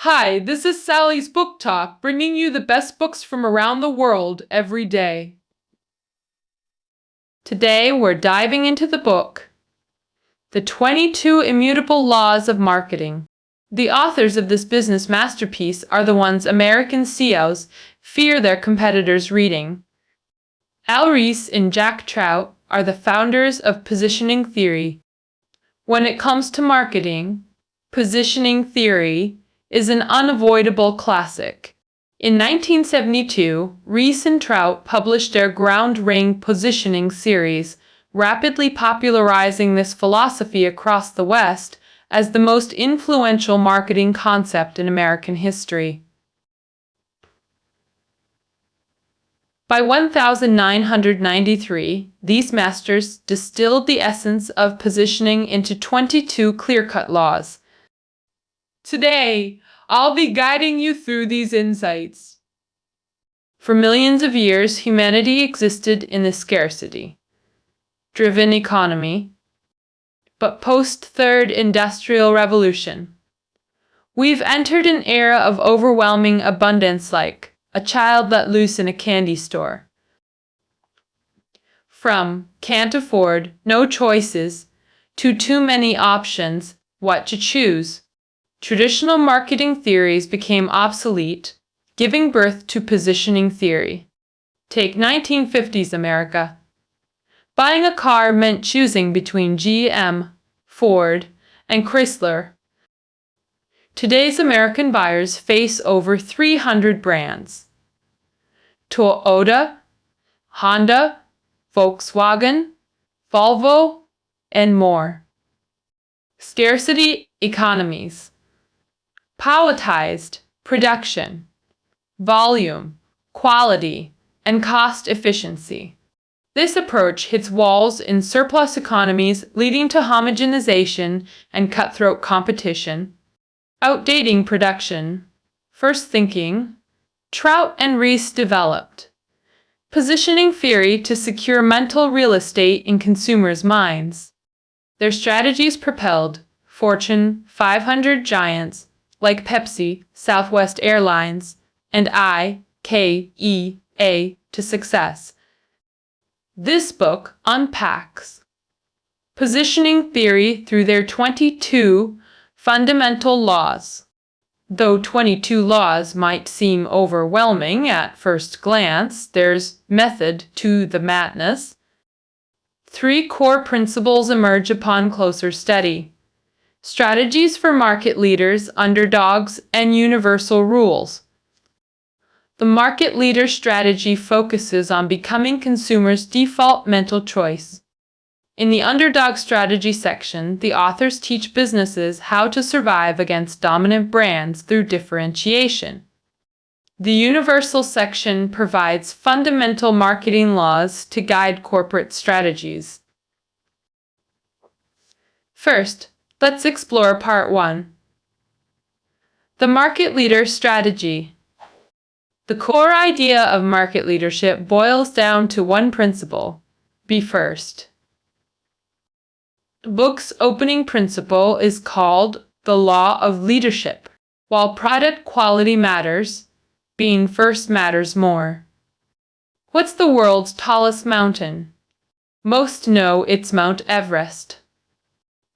Hi, this is Sally's Book Talk, bringing you the best books from around the world every day. Today we're diving into the book, The 22 Immutable Laws of Marketing. The authors of this business masterpiece are the ones American CEOs fear their competitors reading. Al Ries and Jack Trout are the founders of positioning theory. When it comes to marketing, positioning theory is an unavoidable classic. In 1972, Ries and Trout published their groundbreaking positioning series, rapidly popularizing this philosophy across the West as the most influential marketing concept in American history. By 1993, these masters distilled the essence of positioning into 22 clear-cut laws. Today, I'll be guiding you through these insights. For millions of years, humanity existed in a scarcity-driven economy. But post-Third Industrial Revolution, we've entered an era of overwhelming abundance, like a child let loose in a candy store. From can't afford, no choices, to too many options, what to choose. Traditional marketing theories became obsolete, giving birth to positioning theory. Take 1950s America. Buying a car meant choosing between GM, Ford, and Chrysler. Today's American buyers face over 300 brands. Toyota, Honda, Volkswagen, Volvo, and more. Scarcity economies. Palletized production, volume, quality, and cost efficiency. This approach hits walls in surplus economies, leading to homogenization and cutthroat competition. Outdating production. First thinking, Trout and Ries developed positioning theory to secure mental real estate in consumers' minds. Their strategies propelled Fortune 500 giants like Pepsi, Southwest Airlines, and IKEA to success. This book unpacks positioning theory through their 22 fundamental laws. Though 22 laws might seem overwhelming at first glance, there's method to the madness. 3 core principles emerge upon closer study. Strategies for market leaders, underdogs, and universal rules. The market leader strategy focuses on becoming consumers' default mental choice. In the underdog strategy section, the authors teach businesses how to survive against dominant brands through differentiation. The universal section provides fundamental marketing laws to guide corporate strategies. First, let's explore Part 1. The Market Leader Strategy. The core idea of market leadership boils down to one principle: be first. The book's opening principle is called the Law of Leadership. While product quality matters, being first matters more. What's the world's tallest mountain? Most know it's Mount Everest.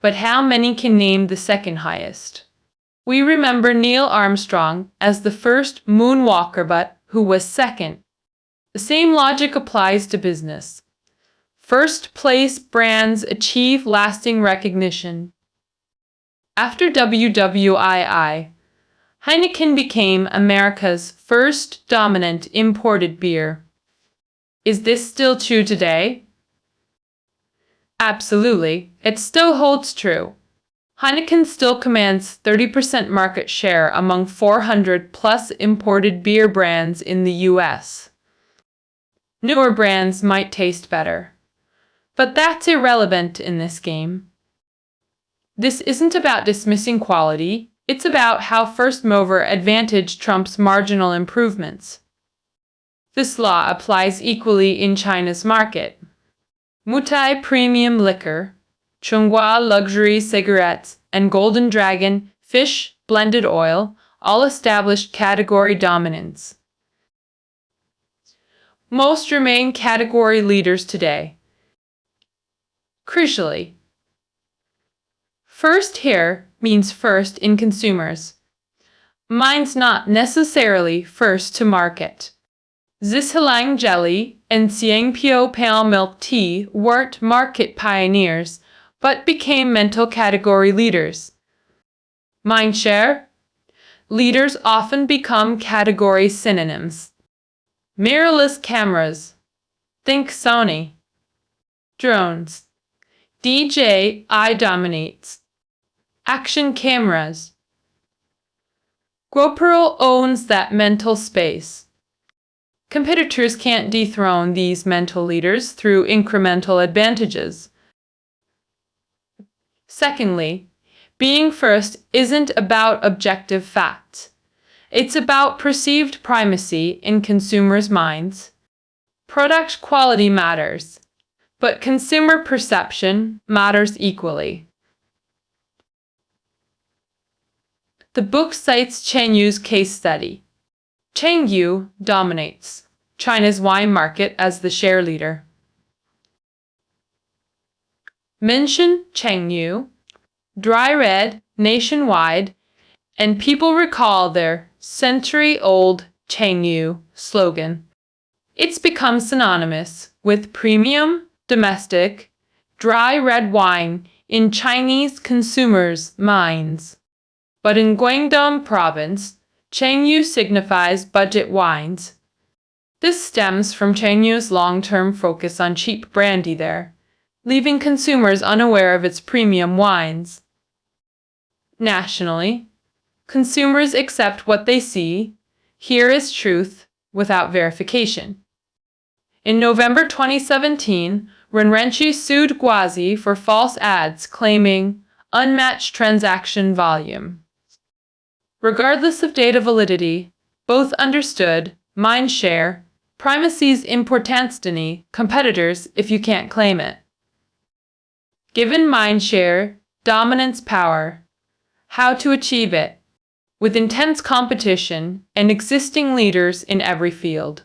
But how many can name the second highest? We remember Neil Armstrong as the first moonwalker, but who was second? The same logic applies to business. First place brands achieve lasting recognition. After WWII, Heineken became America's first dominant imported beer. Is this still true today? Absolutely, it still holds true. Heineken still commands 30% market share among 400 plus imported beer brands in the US. Newer brands might taste better, but that's irrelevant in this game. This isn't about dismissing quality, it's about how first-mover advantage trumps marginal improvements. This law applies equally in China's market. Mutai premium liquor, Chonghua luxury cigarettes, and Golden Dragon fish blended oil all established category dominance. Most remain category leaders today. Crucially, first here means first in consumers. Mine's not necessarily first to market. Zhilang jelly and Xiangpiao pale milk tea weren't market pioneers, but became mental category leaders. Mindshare? Leaders often become category synonyms. Mirrorless cameras. Think Sony. Drones. DJI dominates. Action cameras. GoPro owns that mental space. Competitors can't dethrone these mental leaders through incremental advantages. Secondly, being first isn't about objective facts. It's about perceived primacy in consumers' minds. Product quality matters, but consumer perception matters equally. The book cites Chengyu's case study. Chengyu dominates China's wine market as the share leader. Mention Chengyu, dry red, nationwide, and people recall their century-old Chengyu slogan. It's become synonymous with premium, domestic, dry red wine in Chinese consumers' minds. But in Guangdong province, Chengyu signifies budget wines. This stems from Chengyu's long-term focus on cheap brandy there, leaving consumers unaware of its premium wines. Nationally, consumers accept what they see, hear as truth, without verification. In November 2017, Renrenchi sued Guazi for false ads claiming unmatched transaction volume. Regardless of data validity, both understood mindshare, primacy's importance to competitors if you can't claim it. Given mindshare, dominance power, how to achieve it, with intense competition and existing leaders in every field.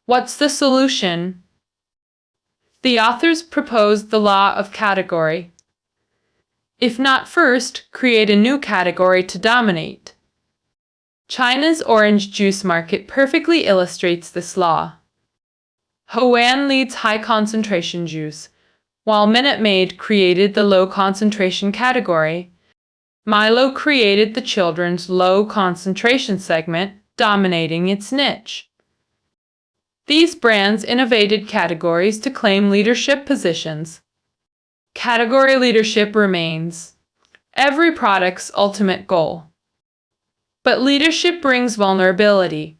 What's the solution? The authors proposed the law of category. If not first, create a new category to dominate. China's orange juice market perfectly illustrates this law. Hoan leads high-concentration juice, while Minute Maid created the low-concentration category. Milo created the children's low-concentration segment, dominating its niche. These brands innovated categories to claim leadership positions. Category leadership remains every product's ultimate goal. But leadership brings vulnerability.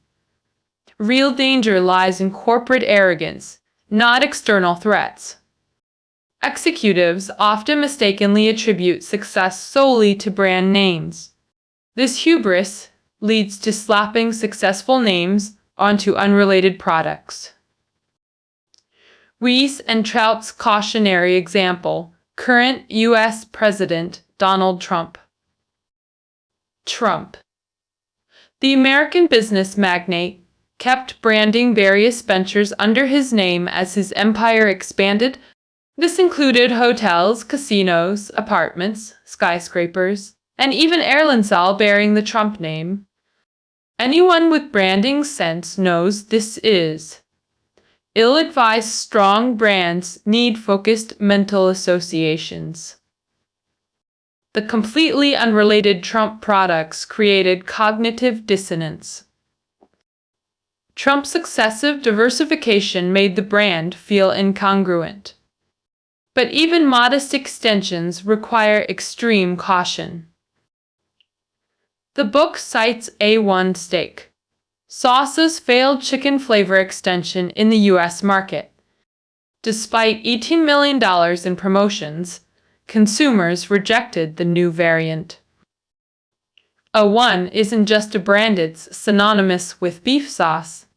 Real danger lies in corporate arrogance, not external threats. Executives often mistakenly attribute success solely to brand names. This hubris leads to slapping successful names onto unrelated products. Weiss and Trout's cautionary example, current U.S. President Donald Trump. Trump. The American business magnate kept branding various ventures under his name as his empire expanded. This included hotels, casinos, apartments, skyscrapers, and even airlines all bearing the Trump name. Anyone with branding sense knows this is ill-advised. Strong brands need focused mental associations. The completely unrelated Trump products created cognitive dissonance. Trump's excessive diversification made the brand feel incongruent. But even modest extensions require extreme caution. The book cites A1 steak sauce's failed chicken flavor extension in the U.S. market. Despite $18 million in promotions, consumers rejected the new variant. A1 isn't just a brand, it's synonymous with beef sauce,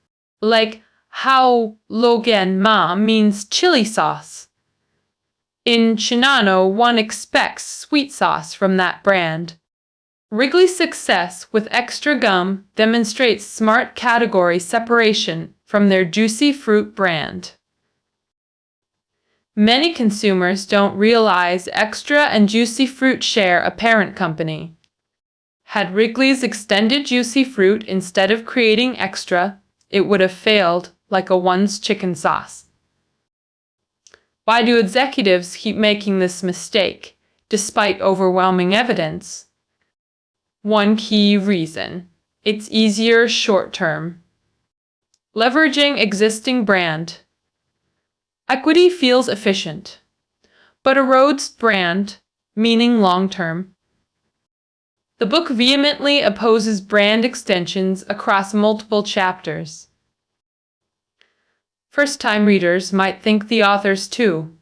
like how Logan Ma means chili sauce. In Chinano, one expects sweet sauce from that brand. Wrigley's success with extra gum demonstrates smart category separation from their juicy fruit brand. Many consumers don't realize extra and juicy fruit share a parent company. Had Wrigley's extended juicy fruit instead of creating extra, it would have failed like a one's chicken sauce. Why do executives keep making this mistake, despite overwhelming evidence? One key reason: it's easier short-term. Leveraging existing brand equity feels efficient, but erodes brand meaning long-term. The book vehemently opposes brand extensions across multiple chapters. First-time readers might think the author's too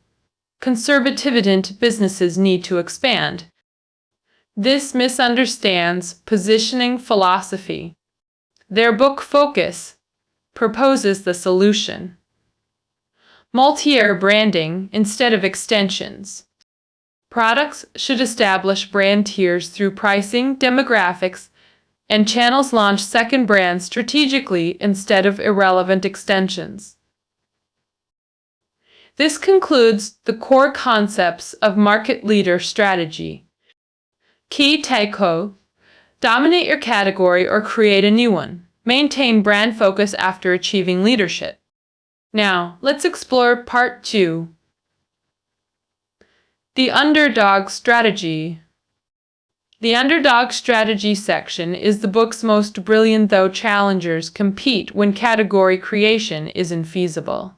conservative businesses need to expand. This misunderstands positioning philosophy. Their book Focus proposes the solution: multi-year branding instead of extensions. Products should establish brand tiers through pricing, demographics, and channels. Launch second brands strategically instead of irrelevant extensions. This concludes the core concepts of market leader strategy. Key takeaway: dominate your category or create a new one. Maintain brand focus after achieving leadership. Now, let's explore part 2. The underdog strategy. The underdog strategy section is the book's most brilliant, though challengers compete when category creation is infeasible.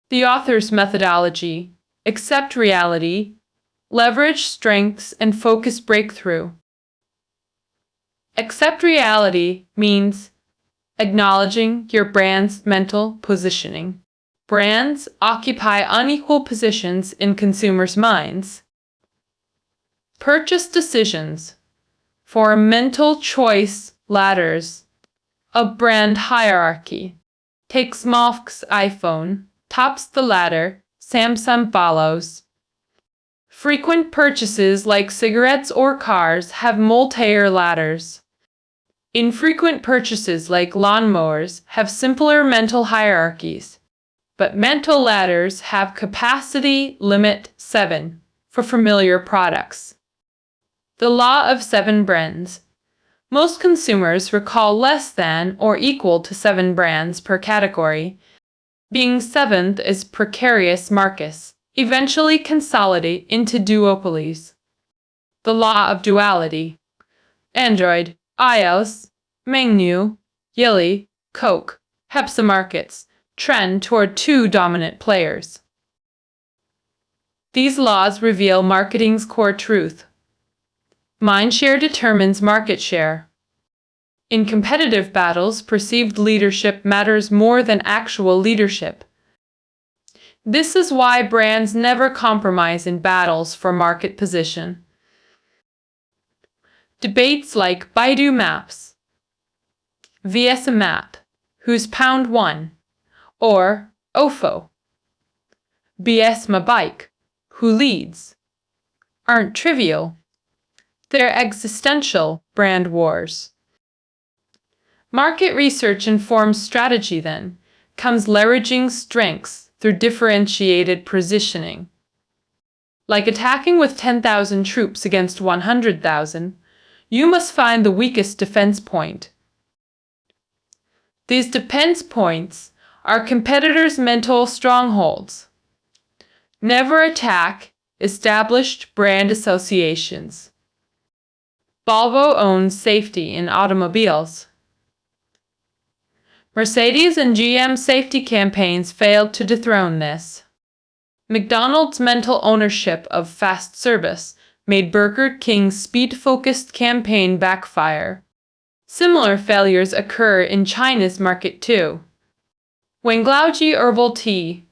The author's methodology: accept reality, leverage strengths, and focus breakthrough. Accept reality means acknowledging your brand's mental positioning. Brands occupy unequal positions in consumers' minds. Purchase decisions form mental choice ladders. A brand hierarchy. Take Smolf's iPhone, tops the ladder, Samsung follows. Frequent purchases like cigarettes or cars have multi-tier ladders. Infrequent purchases like lawnmowers have simpler mental hierarchies. But mental ladders have capacity limit 7 for familiar products. The law of 7 brands. Most consumers recall less than or equal to 7 brands per category. Being 7th is precarious markets eventually consolidate into duopolies. The law of duality. Android, iOS, Mengniu, Yili, Coke, Pepsi markets trend toward 2 dominant players. These laws reveal marketing's core truth. Mindshare determines market share. In competitive battles, perceived leadership matters more than actual leadership. This is why brands never compromise in battles for market position. Debates like Baidu Maps vs a map, who's pound 1? Or Ofo vs my bike, who leads, aren't trivial. They're existential brand wars. Market research informs strategy then, comes leveraging strengths through differentiated positioning. Like attacking with 10,000 troops against 100,000, you must find the weakest defense point. These defense points are competitors' mental strongholds. Never attack established brand associations. Volvo owns safety in automobiles. Mercedes and GM safety campaigns failed to dethrone this. McDonald's mental ownership of fast service made Burger King's speed-focused campaign backfire. Similar failures occur in China's market too. When Glaoji herbal tea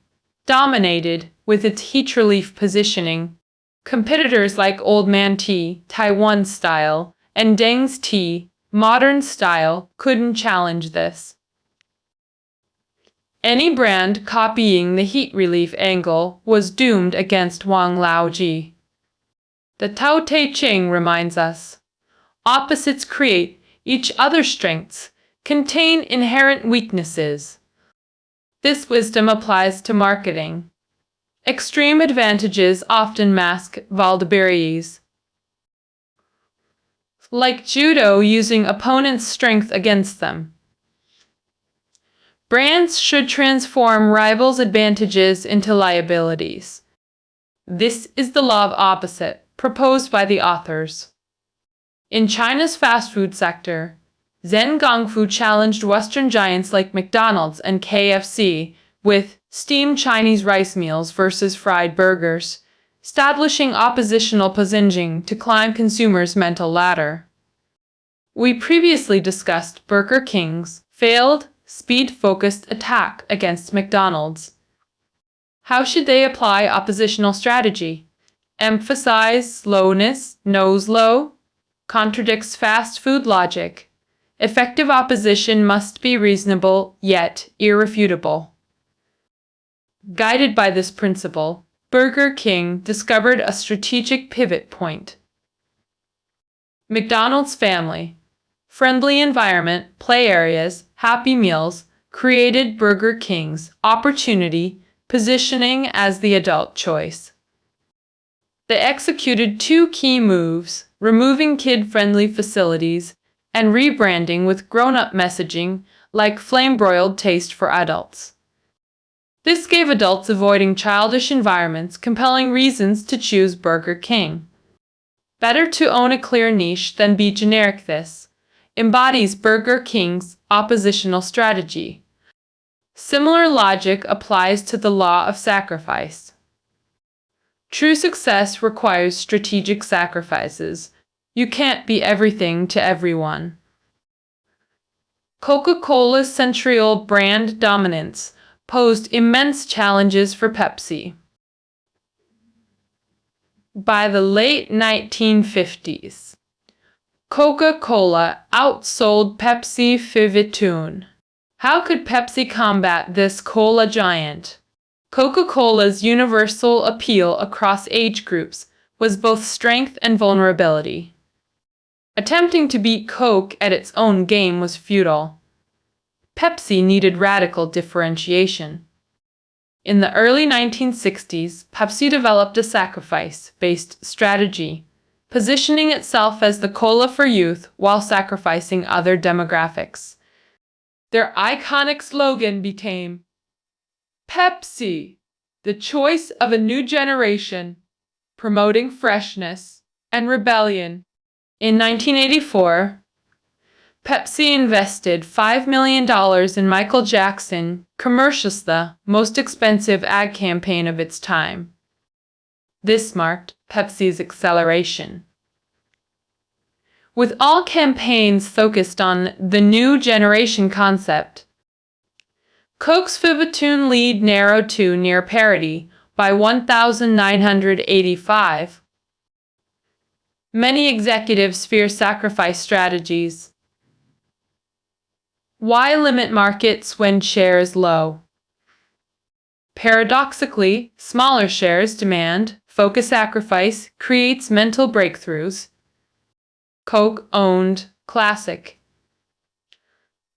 dominated with its heat relief positioning, competitors like Old Man Tea, Taiwan style, and Deng's Tea, modern style, couldn't challenge this. Any brand copying the heat relief angle was doomed against Wang Laoji. The Tao Te Ching reminds us, Opposites create each other's strengths, contain inherent weaknesses. This wisdom applies to marketing. Extreme advantages often mask vulnerabilities. Like judo using opponents' strength against them. Brands should transform rivals' advantages into liabilities. This is the law of opposite, proposed by the authors. In China's fast food sector, Zen Gongfu challenged Western giants like McDonald's and KFC with steamed Chinese rice meals versus fried burgers, establishing oppositional positioning to climb consumers' mental ladder. We previously discussed Burger King's failed, speed-focused attack against McDonald's. How should they apply oppositional strategy? Emphasize slowness, nose low, contradicts fast food logic. Effective opposition must be reasonable, yet irrefutable. Guided by this principle, Burger King discovered a strategic pivot point. McDonald's family, friendly environment, play areas, happy meals, created Burger King's opportunity, positioning as the adult choice. They executed two key moves, removing kid-friendly facilities and rebranding with grown-up messaging like flame-broiled taste for adults. This gave adults avoiding childish environments compelling reasons to choose Burger King. Better to own a clear niche than be generic. This embodies Burger King's oppositional strategy. Similar logic applies to the law of sacrifice. True success requires strategic sacrifices. You can't be everything to everyone. Coca-Cola's century-old brand dominance posed immense challenges for Pepsi. By the late 1950s, Coca-Cola outsold Pepsi 5-to-1. How could Pepsi combat this cola giant? Coca-Cola's universal appeal across age groups was both strength and vulnerability. Attempting to beat Coke at its own game was futile. Pepsi needed radical differentiation. In the early 1960s, Pepsi developed a sacrifice-based strategy, positioning itself as the cola for youth while sacrificing other demographics. Their iconic slogan became, "Pepsi, the choice of a new generation," promoting freshness and rebellion. In 1984, Pepsi invested $5 million in Michael Jackson commercials, the most expensive ad campaign of its time. This marked Pepsi's acceleration. With all campaigns focused on the new generation concept, Coke's 5-to-1 lead narrowed to near parity by 1,985. Many executives fear sacrifice strategies. Why limit markets when share is low? Paradoxically, smaller shares demand focus. Sacrifice creates mental breakthroughs. Coke owned classic.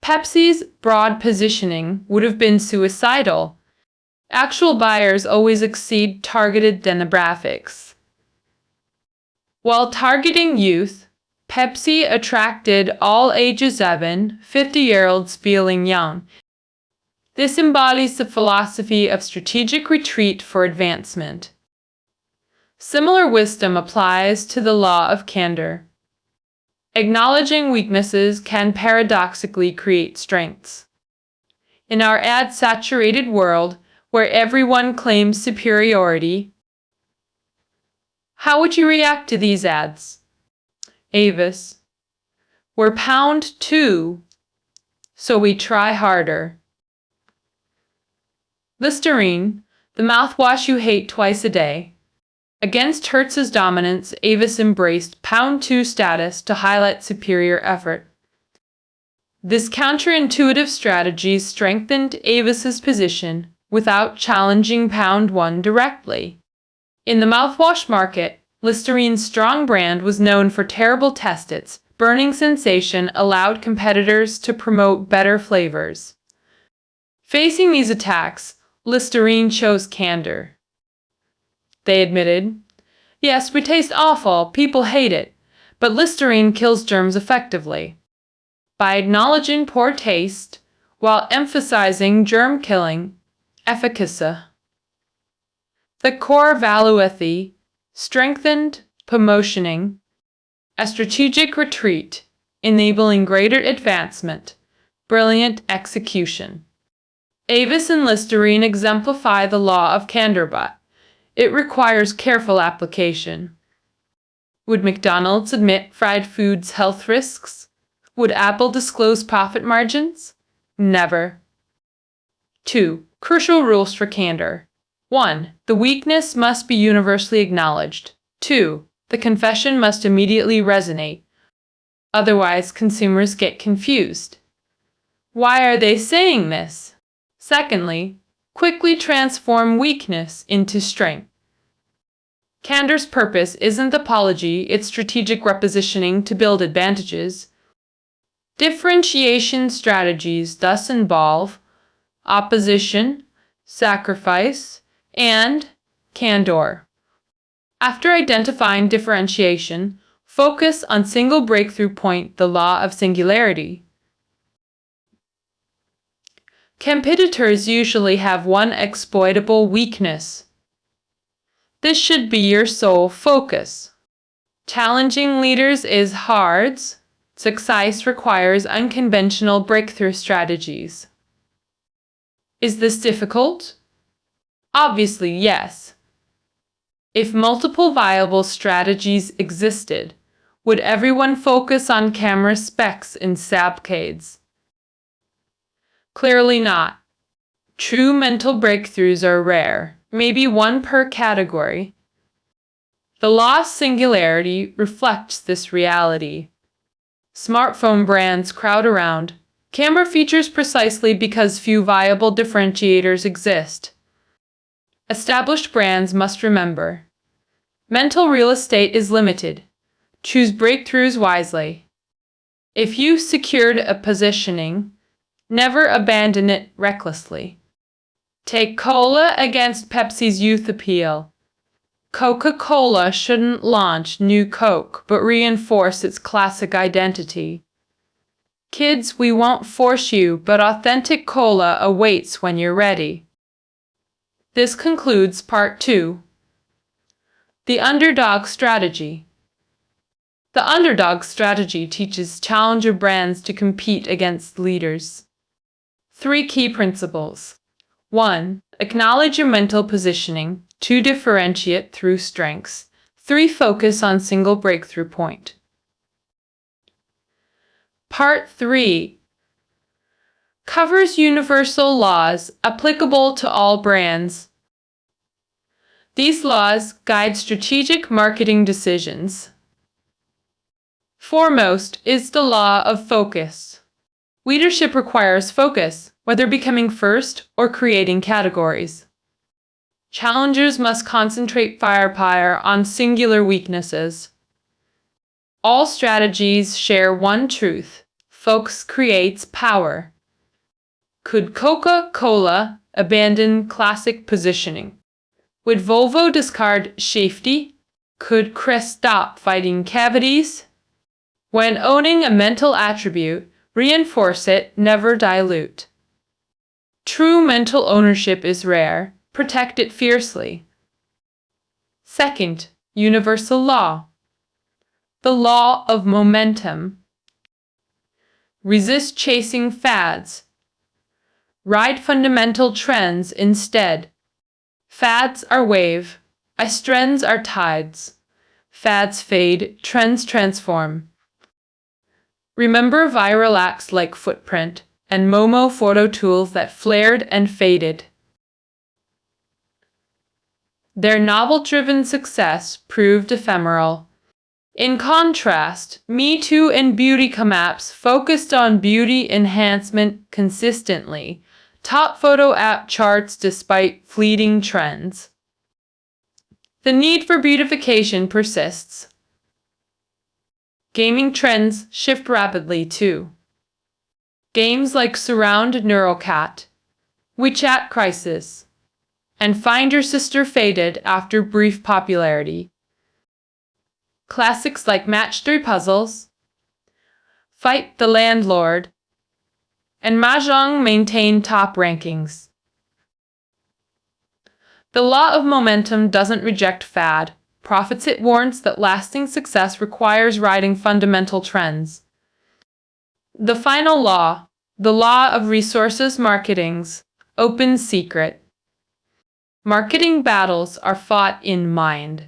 Pepsi's broad positioning would have been suicidal. Actual buyers always exceed targeted demographics. While targeting youth, Pepsi attracted all ages, even 50-year-olds feeling young. This embodies the philosophy of strategic retreat for advancement. Similar wisdom applies to the law of candor. Acknowledging weaknesses can paradoxically create strengths. In our ad-saturated world, where everyone claims superiority, how would you react to these ads? Avis, we're pound too, so we try harder. Listerine, the mouthwash you hate twice a day. Against Hertz's dominance, Avis embraced pound 2 status to highlight superior effort. This counterintuitive strategy strengthened Avis's position without challenging pound 1 directly. In the mouthwash market, Listerine's strong brand was known for terrible tests, its burning sensation allowed competitors to promote better flavors. Facing these attacks, Listerine chose candor. They admitted, "Yes, we taste awful, people hate it, but Listerine kills germs effectively." By acknowledging poor taste while emphasizing germ-killing efficacy, the core value strengthened promotioning a strategic retreat, enabling greater advancement. Brilliant execution. Avis and Listerine exemplify the law of candor, but it requires careful application. Would McDonald's admit fried food's health risks? Would Apple disclose profit margins? Never. 2. Crucial rules for candor. 1. The weakness must be universally acknowledged. 2. The confession must immediately resonate. Otherwise, consumers get confused. Why are they saying this? Secondly, quickly transform weakness into strength. Candor's purpose isn't apology, it's strategic repositioning to build advantages. Differentiation strategies thus involve opposition, sacrifice, and candor. After identifying differentiation, focus on single breakthrough point, the law of singularity. Competitors usually have one exploitable weakness. This should be your sole focus. Challenging leaders is hard. Success requires unconventional breakthrough strategies. Is this difficult? Obviously, yes. If multiple viable strategies existed, would everyone focus on camera specs in sabcades? Clearly not. True mental breakthroughs are rare, maybe one per category. The law of singularity reflects this reality. Smartphone brands crowd around camera features precisely because few viable differentiators exist. Established brands must remember, mental real estate is limited. Choose breakthroughs wisely. If you secured a positioning, never abandon it recklessly. Take Cola against Pepsi's youth appeal. Coca-Cola shouldn't launch new Coke, but reinforce its classic identity. Kids, we won't force you, but authentic cola awaits when you're ready. This concludes Part 2. The Underdog Strategy. The underdog strategy teaches challenger brands to compete against leaders. 3 key principles. 1. Acknowledge your mental positioning. 2. Differentiate through strengths. 3. Focus on single breakthrough point. Part 3 covers universal laws applicable to all brands. These laws guide strategic marketing decisions. Foremost is the law of focus. Leadership requires focus, whether becoming first or creating categories. Challengers must concentrate firepower on singular weaknesses. All strategies share one truth: focus creates power. Could Coca-Cola abandon classic positioning? Would Volvo discard safety? Could Crest stop fighting cavities? When owning a mental attribute, reinforce it, never dilute. True mental ownership is rare. Protect it fiercely. Second, universal law. The law of momentum. Resist chasing fads. Ride fundamental trends instead. Fads are wave, as trends are tides. Fads fade, trends transform. Remember viral acts like Footprint and Momo photo tools that flared and faded. Their novel-driven success proved ephemeral. In contrast, Me Too and beauty apps focused on beauty enhancement consistently. Top photo app charts despite fleeting trends. The need for beautification persists. Gaming trends shift rapidly too. Games like Surround Neurocat, WeChat Crisis, and Find Your Sister faded after brief popularity. Classics like Match 3 Puzzles, Fight the Landlord, and Mahjong maintain top rankings. The law of momentum doesn't reject fad. Profits it warns that lasting success requires riding fundamental trends. The final law, the law of resources marketing's open secret. Marketing battles are fought in mind.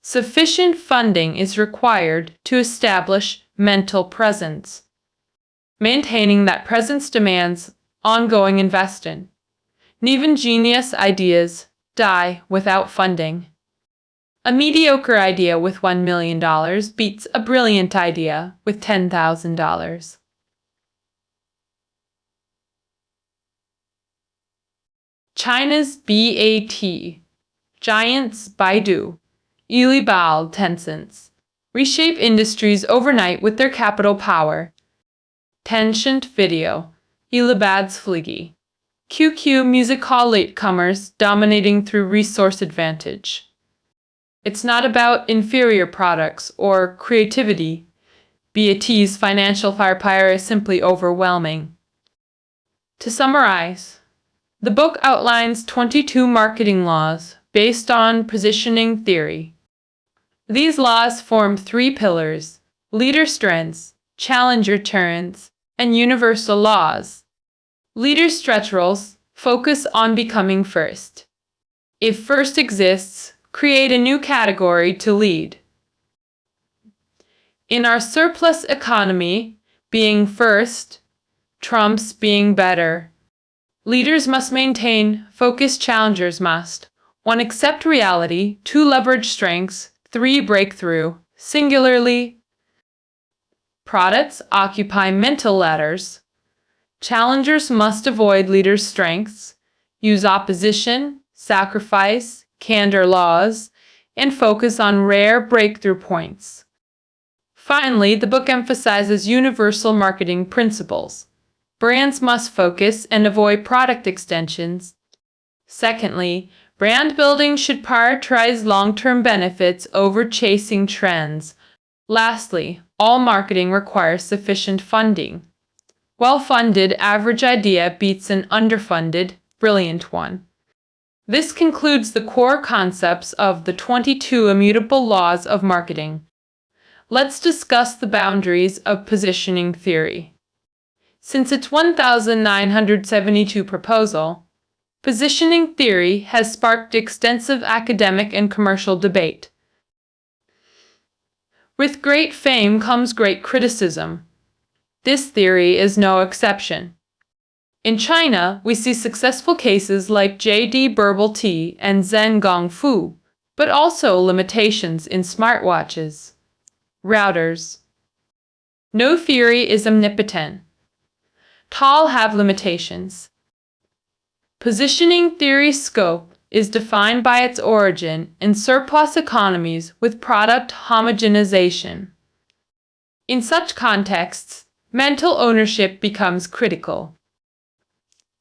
Sufficient funding is required to establish mental presence. Maintaining that presence demands ongoing investment. Even genius ideas die without funding. A mediocre idea with $1 million beats a brilliant idea with $10,000. China's BAT, giants Baidu, Alibaba, Tencent, reshape industries overnight with their capital power. Tencent Video, Alibaba's Fliggy, QQ Music Hall latecomers dominating through resource advantage. It's not about inferior products or creativity. BAT's financial firepower is simply overwhelming. To summarize, the book outlines 22 marketing laws based on positioning theory. These laws form 3 pillars: leader strengths, challenger turns, and universal laws. Leader stretch roles focus on becoming first. If first exists, create a new category to lead. In our surplus economy, being first trumps being better. Leaders must maintain focus, challengers must 1. Accept reality, 2. Leverage strengths, 3. Breakthrough, singularly. Products occupy mental ladders. Challengers must avoid leaders' strengths, use opposition, sacrifice, candor laws, and focus on rare breakthrough points. Finally, the book emphasizes universal marketing principles. Brands must focus and avoid product extensions. Secondly, brand building should prioritize long-term benefits over chasing trends. Lastly, all marketing requires sufficient funding. Well-funded average idea beats an underfunded brilliant one. This concludes the core concepts of the 22 Immutable Laws of Marketing. Let's discuss the boundaries of positioning theory. Since its 1972 proposal, positioning theory has sparked extensive academic and commercial debate. With great fame comes great criticism. This theory is no exception. In China, we see successful cases like J.D. Bubble Tea and Zhen Gongfu, but also limitations in smartwatches. Routers. No theory is omnipotent. All have limitations. Positioning theory's scope is defined by its origin in surplus economies with product homogenization. In such contexts, mental ownership becomes critical.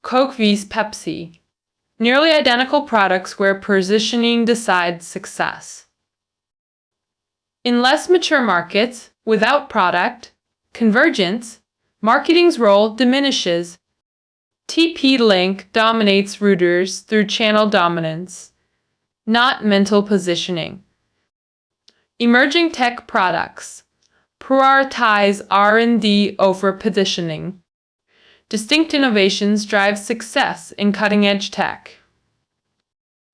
Coke vs. Pepsi. Nearly identical products where positioning decides success. In less mature markets, without product convergence, marketing's role diminishes. TP-Link dominates routers through channel dominance, not mental positioning. Emerging tech products prioritize R&D over positioning. Distinct innovations drive success in cutting-edge tech.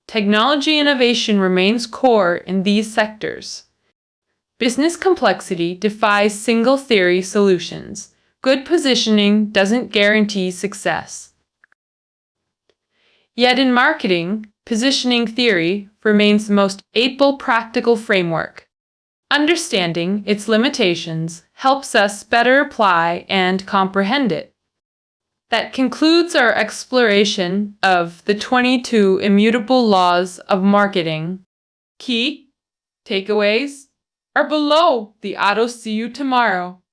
Technology innovation remains core in these sectors. Business complexity defies single theory solutions. Good positioning doesn't guarantee success. Yet in marketing, positioning theory remains the most able practical framework. Understanding its limitations helps us better apply and comprehend it. That concludes our exploration of the 22 Immutable Laws of Marketing. Key takeaways are below the auto. See you tomorrow.